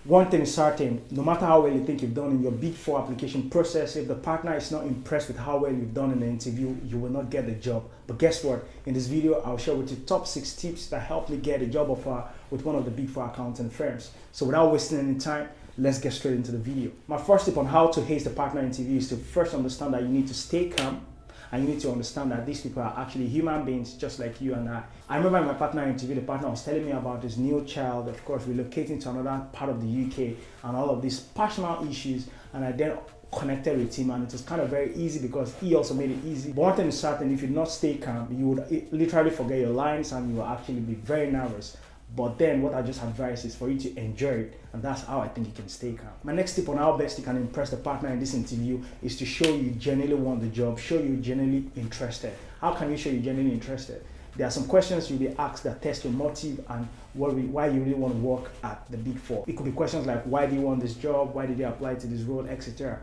One thing is certain, no matter how well you think you've done in your Big Four application process, if the partner is not impressed with how well you've done in the interview, you will not get the job. But guess what? In this video, I'll share with you top 6 tips that helped me get a job offer with one of the Big Four accounting firms. So without wasting any time, let's get straight into the video. My first tip on how to ace the partner interview is to first understand that you need to stay calm. And you need to understand that these people are actually human beings just like you and I. I remember in my partner interview, the partner was telling me about his new child, of course, relocating to another part of the UK and all of these personal issues. And I then connected with him, and it was kind of very easy because he also made it easy. But one thing is certain, if you not stay calm, you would literally forget your lines and you will actually be very nervous. But then what I just advise is for you to enjoy it, and that's how I think you can stay calm. My next tip on how best you can impress the partner in this interview is to show you genuinely want the job, show you genuinely interested. How can you show you genuinely interested? There are some questions you'll be asked that test your motive and why you really want to work at the Big Four. It could be questions like, why do you want this job? Why did you apply to this role, etc.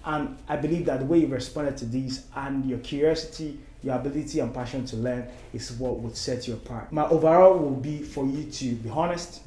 And I believe that the way you've responded to these and your curiosity, your ability and passion to learn is what would set you apart. My overall will be for you to be honest,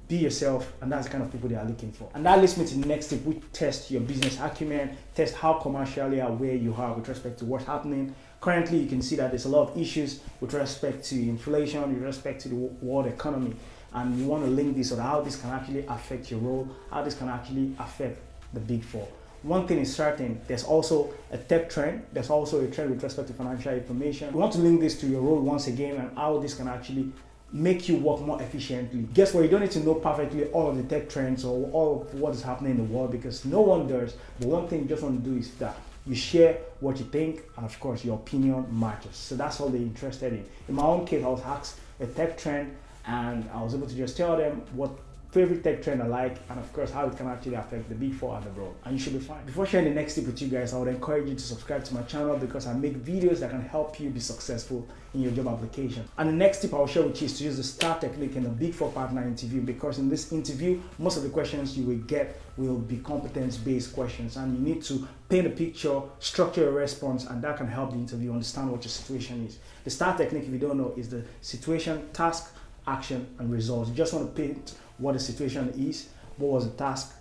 be yourself, and that's the kind of people they are looking for. And that leads me to the next tip, which test your business acumen, test how commercially aware you are with respect to what's happening. Currently, you can see that there's a lot of issues with respect to inflation, with respect to the world economy, and you want to link this or how this can actually affect your role, how this can actually affect the Big Four. One thing is certain, there's also a tech trend, there's also a trend with respect to financial information. We want to link this to your role once again and how this can actually make you work more efficiently. Guess what? You don't need to know perfectly all of the tech trends or all of what is happening in the world because no one does. But one thing you just want to do is that you share what you think and of course your opinion matters. So that's all they're interested in. In my own case, I was asked a tech trend and I was able to just tell them what favorite tech trend I like, and of course how it can actually affect the Big Four and the role, and you should be fine. Before sharing the next tip with you guys, I would encourage you to subscribe to my channel because I make videos that can help you be successful in your job application. And the next tip I'll share with you is to use the STAR technique in the Big Four partner interview, because in this interview, most of the questions you will get will be competence-based questions, and you need to paint a picture, structure your response, and that can help the interview understand what your situation is. The STAR technique, if you don't know, is the situation, task, action, and results. You just want to paint what the situation is, what was the task,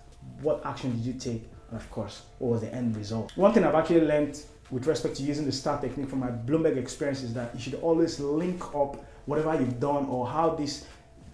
what action did you take, and of course, what was the end result. One thing I've actually learned with respect to using the STAR technique from my Bloomberg experience is that you should always link up whatever you've done or how this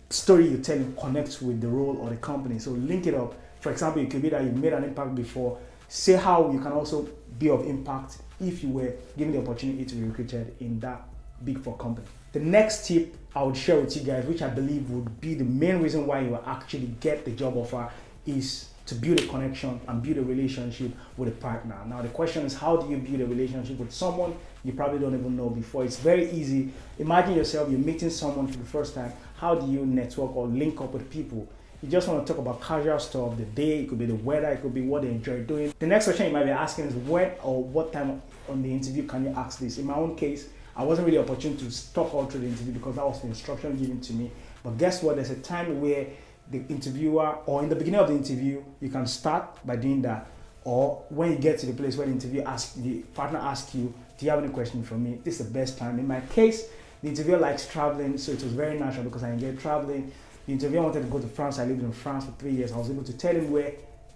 story you're telling connects with the role or the company. So link it up. For example, it could be that you've made an impact before. Say how you can also be of impact if you were given the opportunity to be recruited in that Big Four company. The next tip I would share with you guys, which I believe would be the main reason why you will actually get the job offer, is to build a connection and build a relationship with a partner. Now the question is, how do you build a relationship with someone you probably don't even know before? It's very easy. Imagine yourself, you're meeting someone for the first time. How do you network or link up with people? You just want to talk about casual stuff, the day, it could be the weather, it could be what they enjoy doing. The next question you might be asking is, when or what time on the interview can you ask this? In my own case, I wasn't really opportune to talk all through the interview because that was the instruction given to me. But guess what? There's a time where the interviewer, or in the beginning of the interview, you can start by doing that. Or when you get to the place where the partner asks you, do you have any questions for me? This is the best time. In my case, the interviewer likes traveling, so it was very natural because I enjoy traveling. The interviewer wanted to go to France. I lived in France for 3 years. I was able to tell him where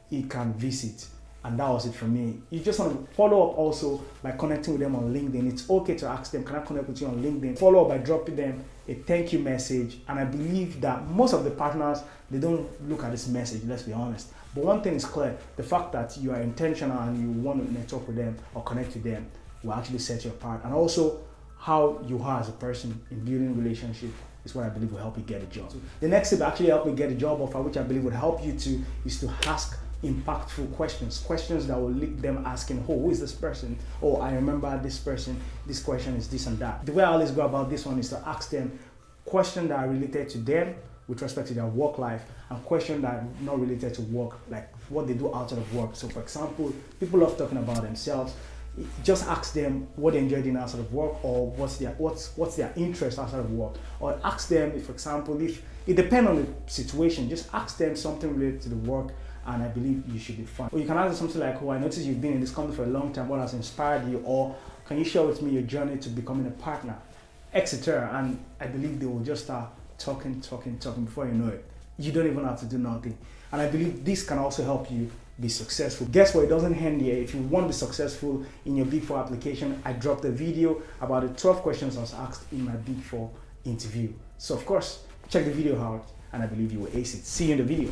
he can visit. And that was it for me. You just want to follow up also by connecting with them on LinkedIn. It's okay to ask them, can I connect with you on LinkedIn? Follow up by dropping them a thank you message. And I believe that most of the partners, they don't look at this message, let's be honest. But one thing is clear, the fact that you are intentional and you want to network with them or connect with them will actually set you apart. And also how you are as a person in building relationship is what I believe will help you get a job. The next tip actually helped me get a job offer, which I believe would help you to, is to ask impactful questions that will lead them asking, oh, who is this person? Oh, I remember this person, this question is this and that. The way I always go about this one is to ask them questions that are related to them with respect to their work life, and questions that are not related to work, like what they do outside of work. So for example, people love talking about themselves. Just ask them what they enjoy doing outside of work, or what's their interest outside of work. Or ask them, if, for example, if it depends on the situation, just ask them something related to the work, and I believe you should be fine. Or you can ask them something like, oh, I noticed you've been in this company for a long time, what has inspired you? Or can you share with me your journey to becoming a partner, etc. And I believe they will just start talking before you know it. You don't even have to do nothing. And I believe this can also help you be successful. Guess what? It doesn't end here. If you want to be successful in your Big 4 application, I dropped a video about the 12 questions I was asked in my Big 4 interview. So of course, check the video out and I believe you will ace it. See you in the video.